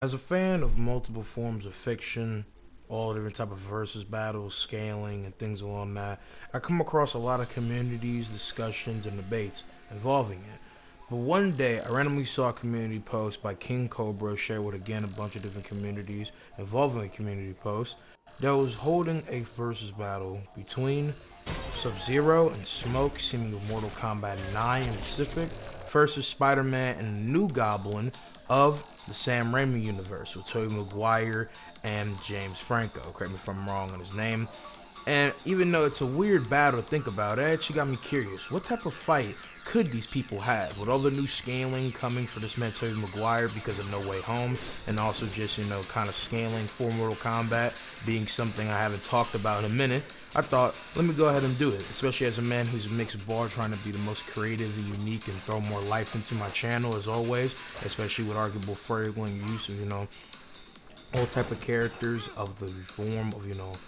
As a fan of multiple forms of fiction, all different type of versus battles, scaling, and things along that, I come across a lot of communities, discussions, and debates involving it. But one day, I randomly saw a community post by King Cobra shared with again a bunch of different communities involving a community post that was holding a versus battle between Sub-Zero and Smoke, seeming of Mortal Kombat 9 in Pacific, versus Spider-Man and the new Goblin of the Sam Raimi universe with Tobey Maguire and James Franco. Correct me if I'm wrong on his name. And even though it's a weird battle to think about, it actually got me curious. What type of fight could these people have? With all the new scaling coming for this man Tobey Maguire because of No Way Home, and also just, kind of scaling for Mortal Kombat being something I haven't talked about in a minute, I thought, let me go ahead and do it. Especially as a man who's a mixed ball, trying to be the most creative and unique and throw more life into my channel as always, especially with arguable frequent use of, all type of characters of the form of,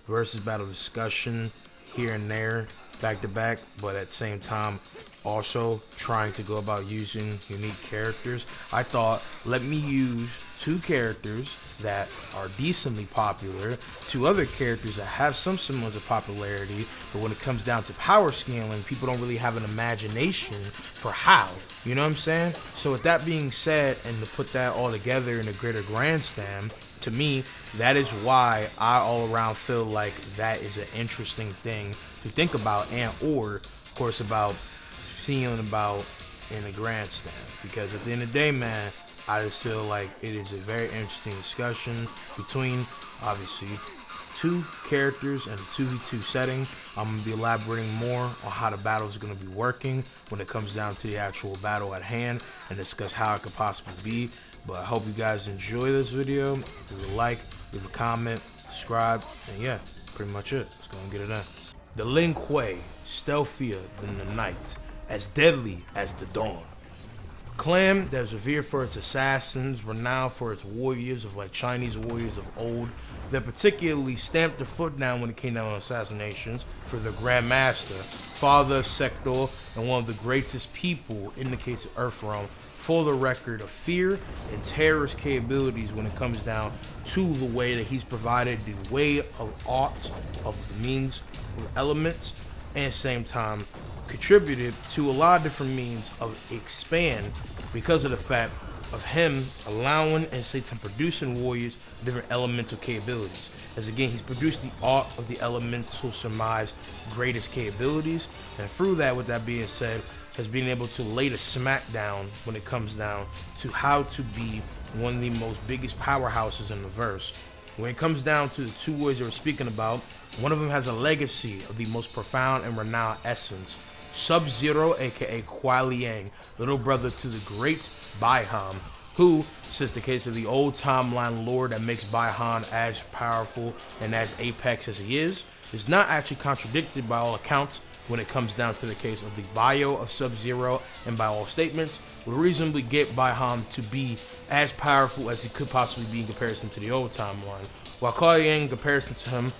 versus battle discussion here and there, back to back, but at the same time also trying to go about using unique characters. I thought, let me use two characters that are decently popular, two other characters that have some semblance of popularity, but when it comes down to power scaling, people don't really have an imagination for how. You know what I'm saying? So with that being said, and to put that all together in a greater grandstand, to me, that is why I all around feel like that is an interesting thing to think about and or of course about feeling about in a grandstand. Because at the end of the day, man, I just feel like it is a very interesting discussion between obviously two characters in a 2v2 setting. I'm going to be elaborating more on how the battle is going to be working when it comes down to the actual battle at hand and discuss how it could possibly be. But I hope you guys enjoy this video. Leave a like, leave a comment, subscribe, and yeah, pretty much it. Let's go and get it in. The Lin Kuei, stealthier than the night, as deadly as the dawn. Clan that is revered for its assassins, renowned for its warriors of like Chinese warriors of old, that particularly stamped their foot down when it came down on assassinations for their Grand Master, Father Sector, and one of the greatest people in the case of Earthrealm, for the record of fear and terrorist capabilities when it comes down to the way that he's provided the way of art, of the means, of elements, and at the same time contributed to a lot of different means of expand because of the fact of him allowing and Satan producing warriors different elemental capabilities. As again, he's produced the art of the elemental surmise greatest capabilities, and through that, with that being said, has been able to lay the smackdown when it comes down to how to be one of the most biggest powerhouses in the verse. When it comes down to the two warriors that we're speaking about, one of them has a legacy of the most profound and renowned essence. Sub-Zero, aka Kuai Liang, little brother to the great Baihan, who, since the case of the old timeline lore that makes Baihan as powerful and as apex as he is not actually contradicted by all accounts when it comes down to the case of the bio of Sub-Zero, and by all statements, would reasonably get Baihan to be as powerful as he could possibly be in comparison to the old timeline. While Kuai Liang, in comparison to him,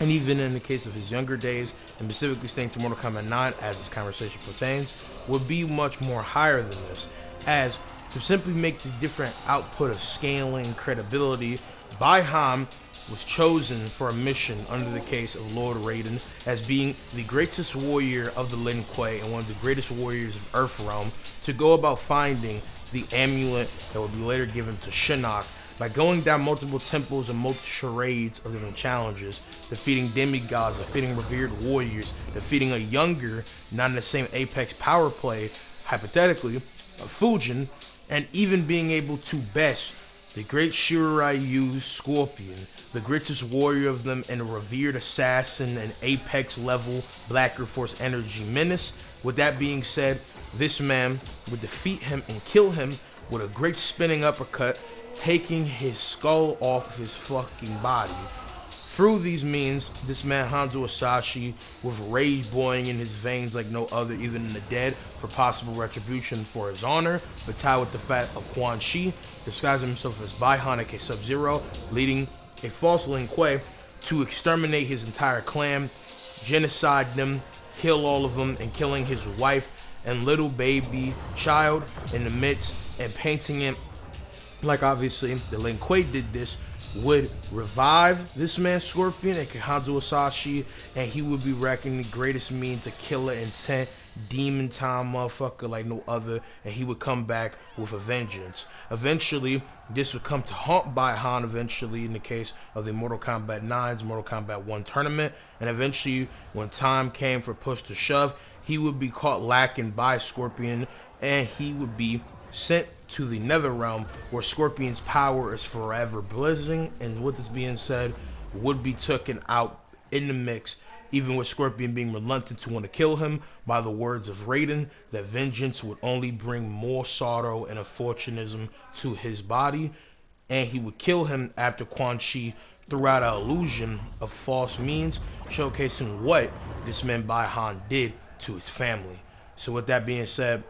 and even in the case of his younger days, and specifically staying to Mortal Kombat 9 as this conversation pertains, would be much more higher than this, as to simply make the different output of scaling credibility, Baihan was chosen for a mission under the case of Lord Raiden as being the greatest warrior of the Lin Kuei and one of the greatest warriors of Earthrealm to go about finding the amulet that would be later given to Shinnok by going down multiple temples and multiple charades of different challenges, defeating demigods, defeating revered warriors, defeating a younger, not in the same apex power play, hypothetically, of Fujin, and even being able to best the great Shiryu Scorpion, the greatest warrior of them and a revered assassin and apex level Black Air Force energy menace. With that being said, this man would defeat him and kill him with a great spinning uppercut, taking his skull off of his fucking body. Through these means, this man Hanzo Asashi, with rage boiling in his veins like no other, even in the dead, for possible retribution for his honor, but tied with the fact of Quan Chi, disguising himself as Baihan aka Sub-Zero, leading a false Lin Kuei to exterminate his entire clan, genocide them, kill all of them, and killing his wife and little baby child in the midst, and painting it like obviously the Lin Kuei did this, would revive this man Scorpion and Hanzo Asashi, and he would be reckoned the greatest means to killer intent, demon time motherfucker like no other, and he would come back with a vengeance. Eventually, this would come to haunt Baihan eventually in the case of the Mortal Kombat 9's Mortal Kombat 1 tournament, and eventually when time came for push to shove, he would be caught lacking by Scorpion, and he would be sent to the Nether Realm, where Scorpion's power is forever blizzing, and with this being said, would be taken out in the mix, even with Scorpion being reluctant to want to kill him, by the words of Raiden, that vengeance would only bring more sorrow and unfortunism to his body, and he would kill him after Quan Chi threw out an illusion of false means, showcasing what this man Baihan did to his family. So with that being said,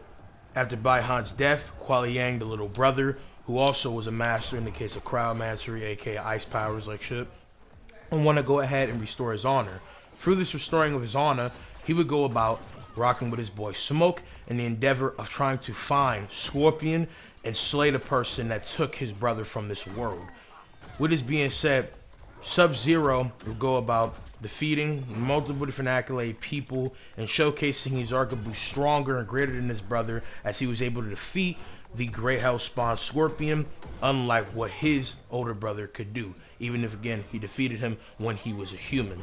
after Baihan's death, Kuai Yang, the little brother, who also was a master in the case of crowd mastery, aka ice powers like shit, and want to go ahead and restore his honor. Through this restoring of his honor, he would go about rocking with his boy Smoke in the endeavor of trying to find Scorpion and slay the person that took his brother from this world. With this being said, Sub-Zero would go about defeating multiple different accolade people and showcasing he's arguably stronger and greater than his brother, as he was able to defeat the Great Hell Spawn Scorpion, unlike what his older brother could do, even if again he defeated him when he was a human.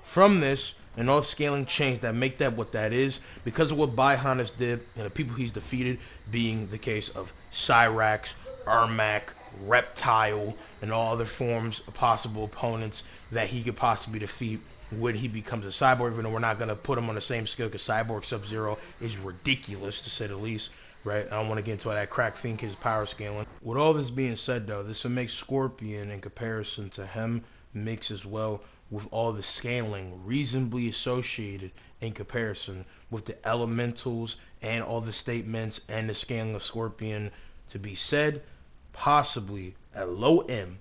From this and all scaling chains that make that what that is, because of what Baihan has did and the people he's defeated, being the case of Cyrax, Ermac, Reptile, and all other forms of possible opponents that he could possibly defeat when he becomes a cyborg, even though we're not going to put him on the same scale, because Cyborg Sub-Zero is ridiculous to say the least, right? I don't want to get into that crack think his power scaling. With all this being said though, this would make Scorpion in comparison to him mix as well with all the scaling reasonably associated in comparison with the elementals and all the statements and the scaling of Scorpion to be said, possibly at low M,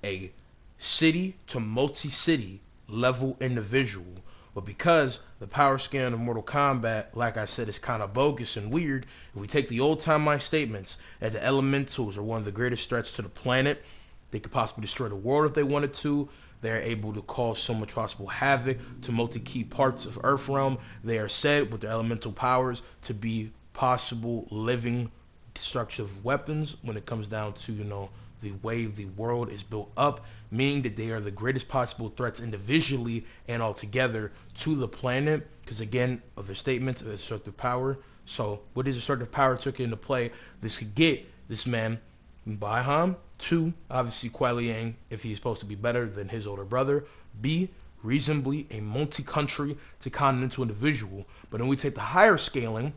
a city to multi-city level individual. But because the power scaling of Mortal Kombat, like I said, is kind of bogus and weird, if we take the old time statements that the elementals are one of the greatest threats to the planet, they could possibly destroy the world if they wanted to. They're able to cause so much possible havoc to multi-key parts of Earthrealm. They are said with their elemental powers to be possible living destructive weapons when it comes down to, the way the world is built up, meaning that they are the greatest possible threats individually and altogether to the planet, because again, of their statements of destructive power. So what his destructive power took into play, this could get this man Baihan to obviously Kuai Yang, if he's supposed to be better than his older brother, be reasonably a multi-country to continental individual. But then we take the higher scaling,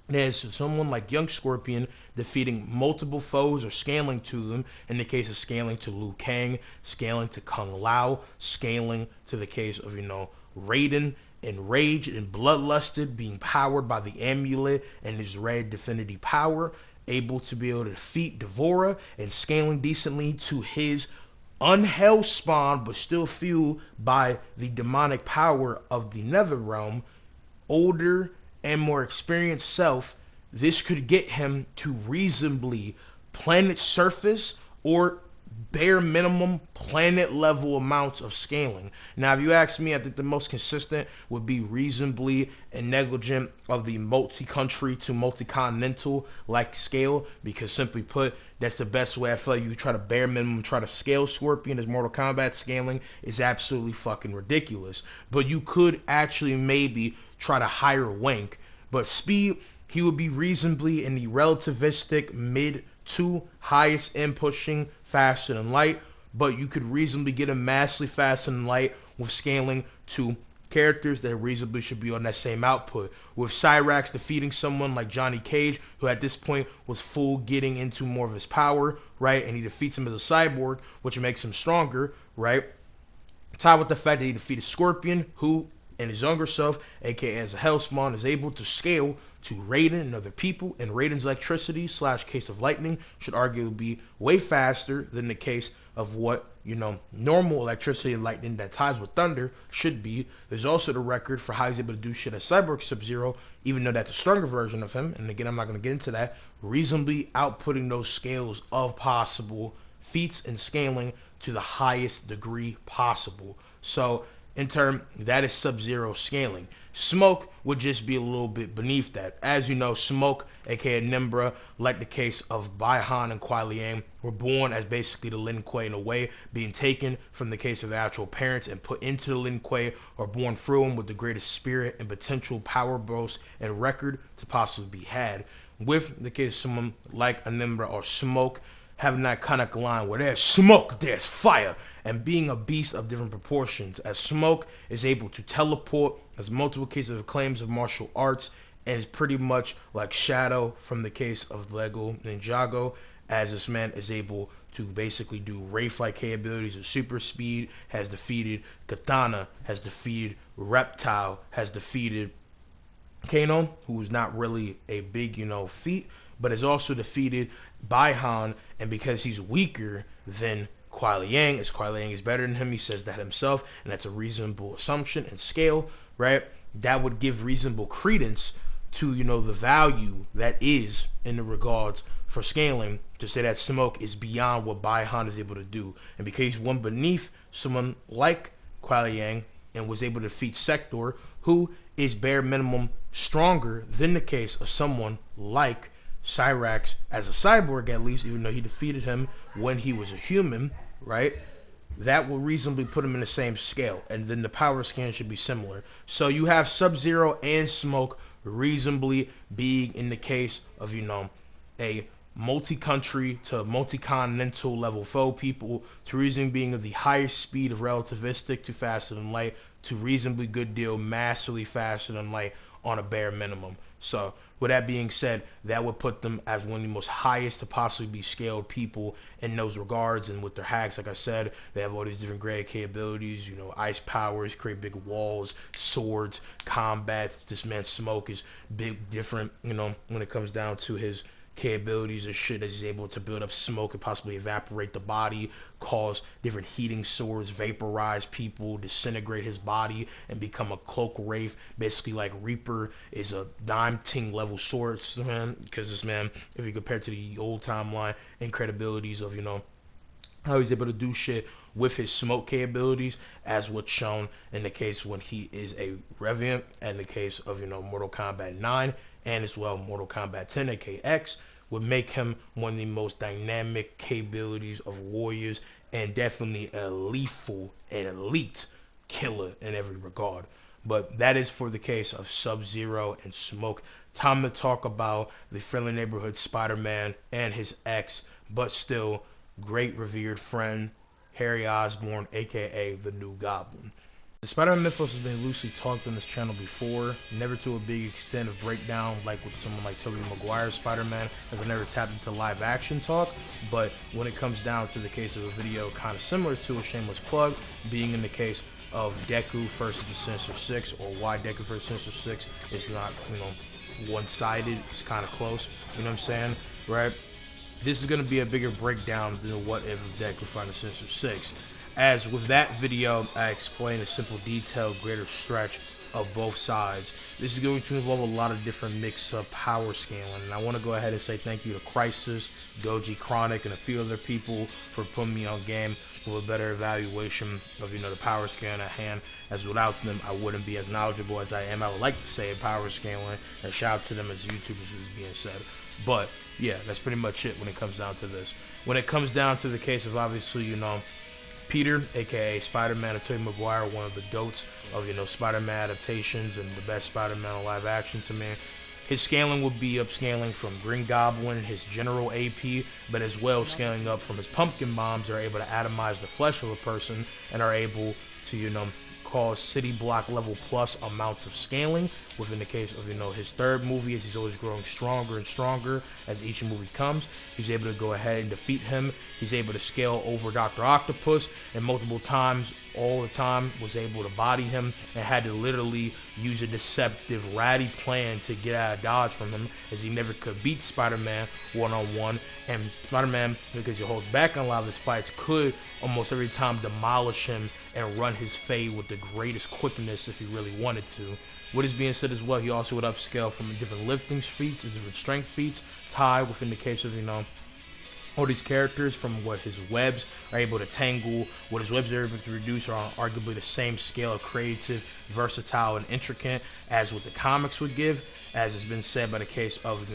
there's someone like Young Scorpion defeating multiple foes or scaling to them, in the case of scaling to Liu Kang, scaling to Kung Lao, scaling to the case of, Raiden, enraged and bloodlusted, being powered by the amulet and his red divinity power, able to be able to defeat Devora, and scaling decently to his unhell spawn, but still fueled by the demonic power of the Nether Realm, older and more experienced self. This could get him to reasonably planet surface or bare minimum planet level amounts of scaling. Now if you ask me, I think the most consistent would be reasonably and negligent of the multi-country to multi-continental like scale, because simply put, that's the best way I feel like you try to bare minimum try to scale Scorpion as Mortal Kombat scaling is absolutely fucking ridiculous. But you could actually maybe try to higher rank, but speed, he would be reasonably in the relativistic mid to highest end pushing faster than light, but you could reasonably get him massively faster than light with scaling to characters that reasonably should be on that same output. With Cyrax defeating someone like Johnny Cage, who at this point was full getting into more of his power, right? And he defeats him as a cyborg, which makes him stronger, right? Tied with the fact that he defeated Scorpion, who And his younger self, aka as a Hellspawn, is able to scale to Raiden and other people, and Raiden's electricity / case of lightning should arguably be way faster than the case of what, normal electricity and lightning that ties with thunder should be. There's also the record for how he's able to do shit as Cyborg Sub-Zero, even though that's a stronger version of him, and again, I'm not going to get into that, reasonably outputting those scales of possible feats and scaling to the highest degree possible. So, in turn, that is Sub-Zero scaling. Smoke would just be a little bit beneath that. As you know, Smoke, aka AmonRa, like the case of Bi-Han and Kuai Liang, were born as basically the Lin Kuei in a way, being taken from the case of the actual parents and put into the Lin Kuei, or born through them with the greatest spirit and potential power boast and record to possibly be had. With the case of someone like AmonRa or Smoke, having that iconic line where there's smoke, there's fire, and being a beast of different proportions, as Smoke is able to teleport, has multiple cases of claims of martial arts, and is pretty much like Shadow from the case of Lego Ninjago, as this man is able to basically do Wraith-like capabilities of super speed, has defeated Katana, has defeated Reptile, has defeated Kano, who is not really a big, feat, but has also defeated Bi-Han, and because he's weaker than Kuai Liang, as Kuai Liang is better than him, he says that himself, and that's a reasonable assumption and scale, right? That would give reasonable credence to, the value that is in the regards for scaling, to say that Smoke is beyond what Bi-Han is able to do. And because he's one beneath someone like Kuai Liang and was able to defeat Sector, who is bare minimum stronger than the case of someone like Cyrax as a cyborg, at least, even though he defeated him when he was a human, right? That will reasonably put him in the same scale, and then the power scan should be similar. So you have Sub-Zero and Smoke reasonably being in the case of, a multi-country to multi-continental level foe people, to reason being of the highest speed of relativistic to faster than light, to reasonably good deal massively faster than light on a bare minimum. So with that being said, that would put them as one of the most highest to possibly be scaled people in those regards. And with their hacks, like I said, they have all these different great capabilities, ice powers, create big walls, swords, combat. This man Smoke is big different, when it comes down to his capabilities or shit, that he's able to build up smoke and possibly evaporate the body, cause different heating swords, vaporize people, disintegrate his body, and become a cloak wraith. Basically, like Reaper is a dime ting level swordsman, because this man, if you compare to the old timeline and credibilities of, how he's able to do shit with his smoke capabilities, as what's shown in the case when he is a Revenant, and the case of, Mortal Kombat 9, and as well Mortal Kombat 10, aka X, would make him one of the most dynamic capabilities of warriors, and definitely a lethal and elite killer in every regard. But that is for the case of Sub-Zero and Smoke. Time to talk about the friendly neighborhood Spider-Man and his ex, but still great revered friend, Harry Osborn, aka the new Goblin. The Spider-Man mythos has been loosely talked on this channel before, never to a big extent of breakdown like with someone like Tobey Maguire's Spider-Man, as I never tapped into live action talk. But when it comes down to the case of a video kind of similar to a shameless plug, being in the case of Deku versus the Sinister Six, or why Deku versus Sinister Six is not, one-sided, it's kind of close, you know what I'm saying, right? This is going to be a bigger breakdown than what if Deku find the Sinister Six. As with that video, I explained a simple, detailed, greater stretch of both sides. This is going to involve a lot of different mix-up power scaling, and I want to go ahead and say thank you to Crisis, Goji Chronic, and a few other people for putting me on game with a better evaluation of, the power scaling at hand, as without them, I wouldn't be as knowledgeable as I am. I would like to say power scaling, and shout out to them as YouTubers, as being said. But, yeah, that's pretty much it when it comes down to this. When it comes down to the case of, obviously, Peter, aka Spider-Man of Tobey Maguire, one of the goats of, Spider-Man adaptations and the best Spider-Man on live action to me. His scaling will be upscaling from Green Goblin, his general AP, but as well scaling up from his pumpkin bombs that are able to atomize the flesh of a person and are able to, cause city block level plus amounts of scaling. Within the case of, his third movie, as he's always growing stronger and stronger as each movie comes, he's able to go ahead and defeat him. He's able to scale over Dr. Octopus, and multiple times, all the time, was able to body him and had to literally use a deceptive, ratty plan to get out of dodge from him, as he never could beat Spider-Man one-on-one. And Spider-Man, because he holds back on a lot of his fights, could almost every time demolish him and run his fade with the greatest quickness if he really wanted to. What is being said as well, he also would upscale from different lifting feats and different strength feats. Ty, within the case of, all these characters, from what his webs are able to tangle, what his webs are able to reduce, are on arguably the same scale of creative, versatile, and intricate as what the comics would give, as has been said by the case of,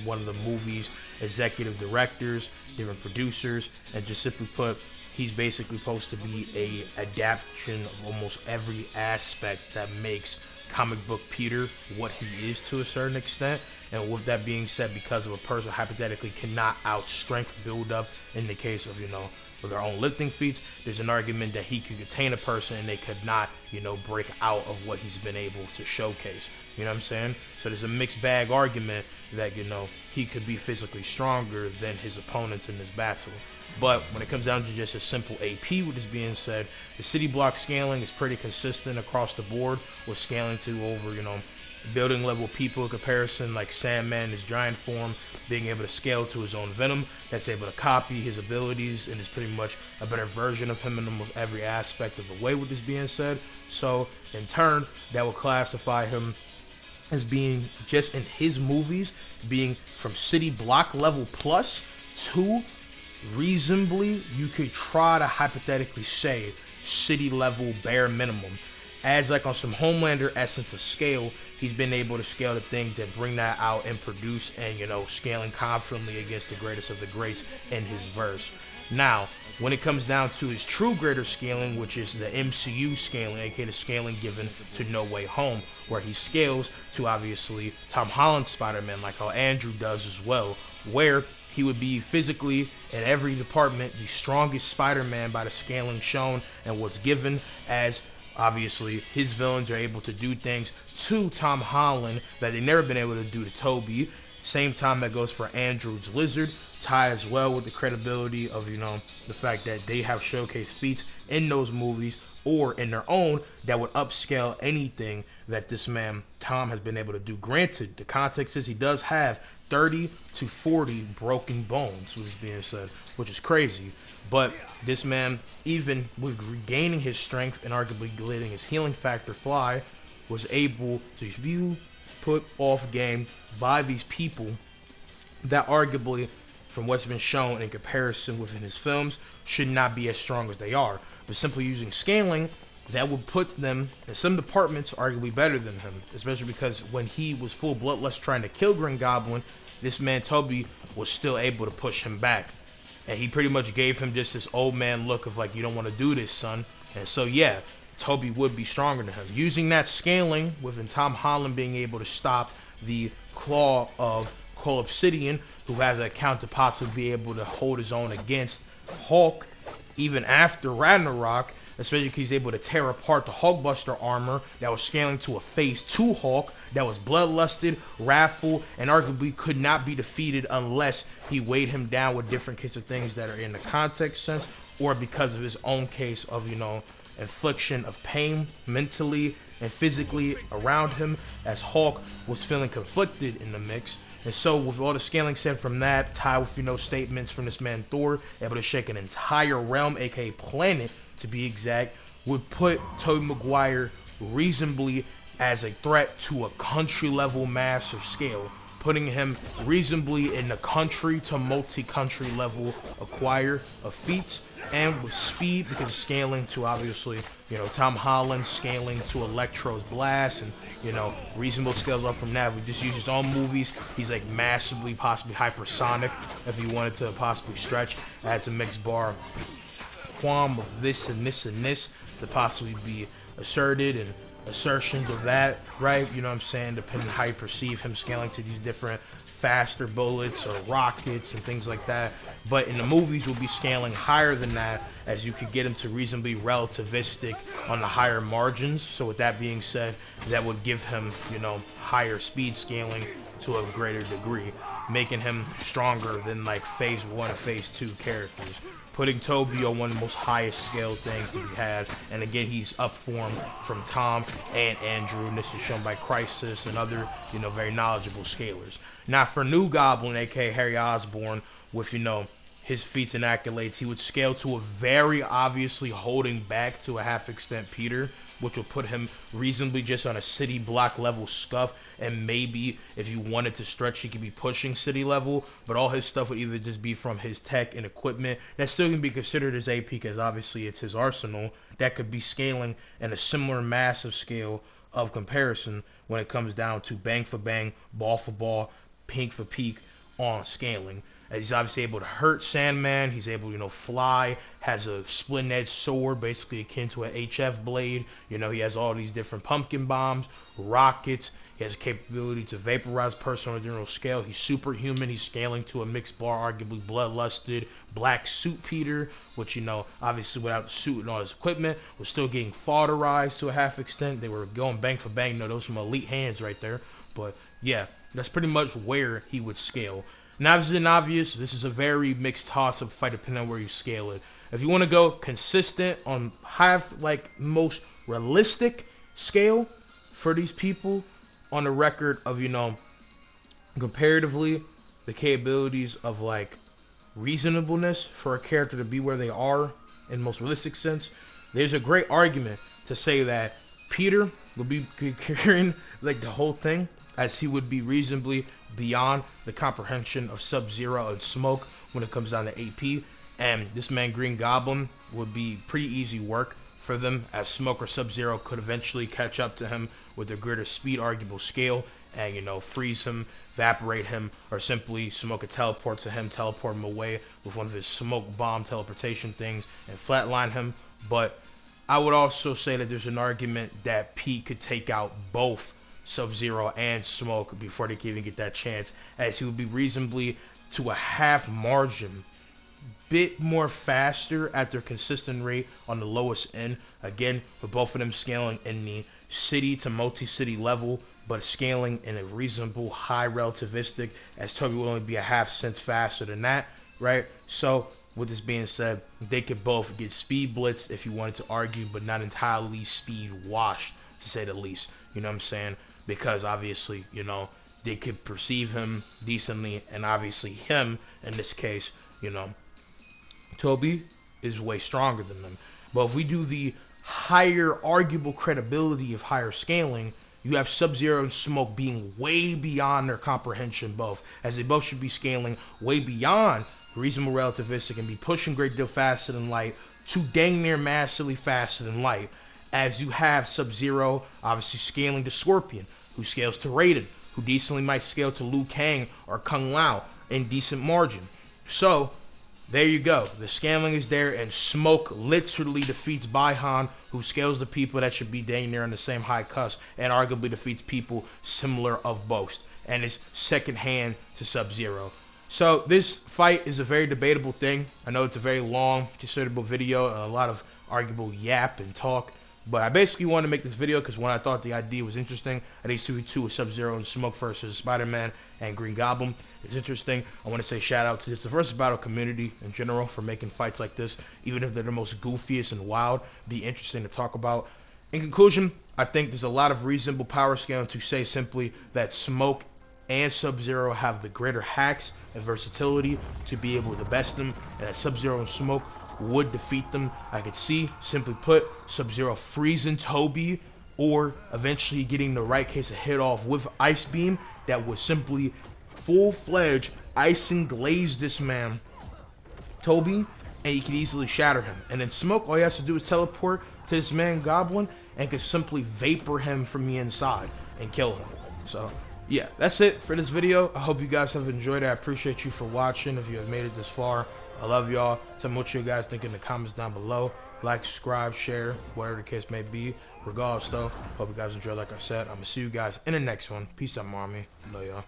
one of the movie's executive directors, different producers, and just simply put, he's basically supposed to be a adaptation of almost every aspect that makes comic book Peter what he is to a certain extent. And with that being said, because of a person hypothetically cannot out strength build up in the case of, with their own lifting feats, there's an argument that he could contain a person and they could not, break out of what he's been able to showcase. You know what I'm saying? So there's a mixed bag argument that, he could be physically stronger than his opponents in this battle. But when it comes down to just a simple AP, with this being said, the city block scaling is pretty consistent across the board, with scaling to over, building level people in comparison, like Sandman in his giant form, being able to scale to his own Venom, that's able to copy his abilities and is pretty much a better version of him in almost every aspect of the way, with this being said. So in turn, that will classify him as being, just in his movies, being from city block level plus to reasonably, you could try to hypothetically say city level bare minimum. As like on some Homelander essence of scale, he's been able to scale the things that bring that out and produce, and scaling confidently against the greatest of the greats in his verse. Now, when it comes down to his true greater scaling, which is the MCU scaling, aka the scaling given to No Way Home, where he scales to obviously Tom Holland's Spider-Man, like how Andrew does as well, where he would be physically in every department the strongest Spider-Man by the scaling shown and what's given, as obviously his villains are able to do things to Tom Holland that they've never been able to do to Toby. Same time that goes for Andrew's Lizard. Tie as well with the credibility of, the fact that they have showcased feats in those movies or in their own that would upscale anything that this man Tom has been able to do. Granted, the context is he does have 30 to 40 broken bones, which is being said, which is crazy. But this man, even with regaining his strength and arguably letting his healing factor fly, was able to be put off game by these people that arguably, from what's been shown in comparison within his films, should not be as strong as they are. But simply using scaling, that would put them in some departments arguably better than him, especially because when he was full bloodlust trying to kill Green Goblin, this man Toby was still able to push him back. And he pretty much gave him just this old man look of like, you don't want to do this, son. And so yeah, Toby would be stronger than him. Using that scaling, within Tom Holland being able to stop the claw of Cole Obsidian, who has an account to possibly be able to hold his own against Hulk, even after Ragnarok, especially because he's able to tear apart the Hulkbuster armor that was scaling to a phase 2 Hulk that was bloodlusted, wrathful, and arguably could not be defeated unless he weighed him down with different case of things that are in the context sense, or because of his own case of, infliction of pain mentally and physically around him, as Hulk was feeling conflicted in the mix. And so with all the scaling said from that, tied with, statements from this man Thor, able to shake an entire realm, aka planet to be exact, would put Tobey Maguire reasonably as a threat to a country level massive scale, putting him reasonably in the country to multi-country level acquire of feats, and with speed because of scaling to obviously, Tom Holland scaling to Electro's blast, and, reasonable scales up from that. We just use his own movies. He's like massively, possibly hypersonic if he wanted to possibly stretch. Adds a mixed bar qualm of this and this and this to possibly be asserted, and assertions of that, right? You know what I'm saying? Depending on how you perceive him scaling to these different faster bullets or rockets and things like that. But in the movies, we'll be scaling higher than that, as you could get him to reasonably relativistic on the higher margins. So with that being said, that would give him, you know, higher speed scaling to a greater degree, making him stronger than like phase 1 and phase 2 characters, putting Toby on one of the most highest scale things that we had. And again, he's up form from Tom and Andrew, and this is shown by Crisis and other, you know, very knowledgeable scalers. Now for New Goblin, aka Harry Osborn, with, you know, his feats and accolades, he would scale to a very obviously holding back to a half extent Peter, which will put him reasonably just on a city block level scuff, and maybe if you wanted to stretch, he could be pushing city level, but all his stuff would either just be from his tech and equipment. That's still going to be considered as AP, because obviously it's his arsenal that could be scaling in a similar massive scale of comparison when it comes down to bang for bang, ball for ball, peak for peak on scaling. He's obviously able to hurt Sandman. He's able to, you know, fly. Has a splitting-edged sword, basically akin to an HF blade. You know, he has all these different pumpkin bombs, rockets. He has a capability to vaporize person on a general scale. He's superhuman. He's scaling to a mixed bar, arguably bloodlusted black suit Peter, which, you know, obviously without the suit and all his equipment, was still getting fodderized to a half extent. They were going bang for bang. You know, those are some elite hands right there. But yeah, that's pretty much where he would scale. Now, as is obvious, this is a very mixed toss-up fight depending on where you scale it. If you want to go consistent on like most realistic scale for these people, on the record of, you know, comparatively the capabilities of like reasonableness for a character to be where they are in most realistic sense, there's a great argument to say that Peter would be carrying like the whole thing, as he would be reasonably beyond the comprehension of Sub-Zero and Smoke when it comes down to AP. And this man Green Goblin would be pretty easy work for them, as Smoke or Sub-Zero could eventually catch up to him with a greater speed arguable scale and, you know, freeze him, evaporate him, or simply Smoke could teleport to him, teleport him away with one of his smoke bomb teleportation things and flatline him. But I would also say that there's an argument that Pete could take out both Sub-Zero and Smoke before they can even get that chance, as he would be reasonably to a half margin bit more faster at their consistent rate on the lowest end, again with both of them scaling in the city to multi-city level, but scaling in a reasonable high relativistic, as Toby will only be a half cent faster than that, right? So with this being said, they could both get speed blitzed if you wanted to argue, but not entirely speed washed, to say the least. You know what I'm saying? Because obviously, you know, they could perceive him decently, and obviously him, in this case, you know, Toby is way stronger than them. But if we do the higher arguable credibility of higher scaling, you have Sub-Zero and Smoke being way beyond their comprehension both, as they both should be scaling way beyond reasonable relativistic and be pushing a great deal faster than light to dang near massively faster than light, as you have Sub-Zero obviously scaling to Scorpion, who scales to Raiden, who decently might scale to Liu Kang or Kung Lao in decent margin. So there you go. The scaling is there, and Smoke literally defeats Baihan, who scales the people that should be dang near on the same high cusp, and arguably defeats people similar of boast, and is second hand to Sub-Zero. So this fight is a very debatable thing. I know it's a very long, considerable video, and a lot of arguable yap and talk. But I basically wanted to make this video because when I thought the idea was interesting, at least 2v2 with Sub-Zero and Smoke versus Spider-Man and Green Goblin, it's interesting. I want to say shout out to the versus battle community in general for making fights like this, even if they're the most goofiest and wild, be interesting to talk about. In conclusion, I think there's a lot of reasonable power scaling to say simply that Smoke and Sub-Zero have the greater hacks and versatility to be able to best them, and that Sub-Zero and Smoke would defeat them. I could see, simply put, Sub-Zero freezing Toby, or eventually getting the right case of hit off with Ice Beam that would simply full-fledged ice and glaze this man, Toby, and he could easily shatter him. And then Smoke, all he has to do is teleport to this man Goblin and could simply vapor him from the inside and kill him. So yeah, that's it for this video. I hope you guys have enjoyed it. I appreciate you for watching. If you have made it this far, I love y'all. Tell me what you guys think in the comments down below. Like, subscribe, share, whatever the case may be. Regardless though, hope you guys enjoy. Like I said, I'm gonna see you guys in the next one. Peace out, mommy. Love y'all.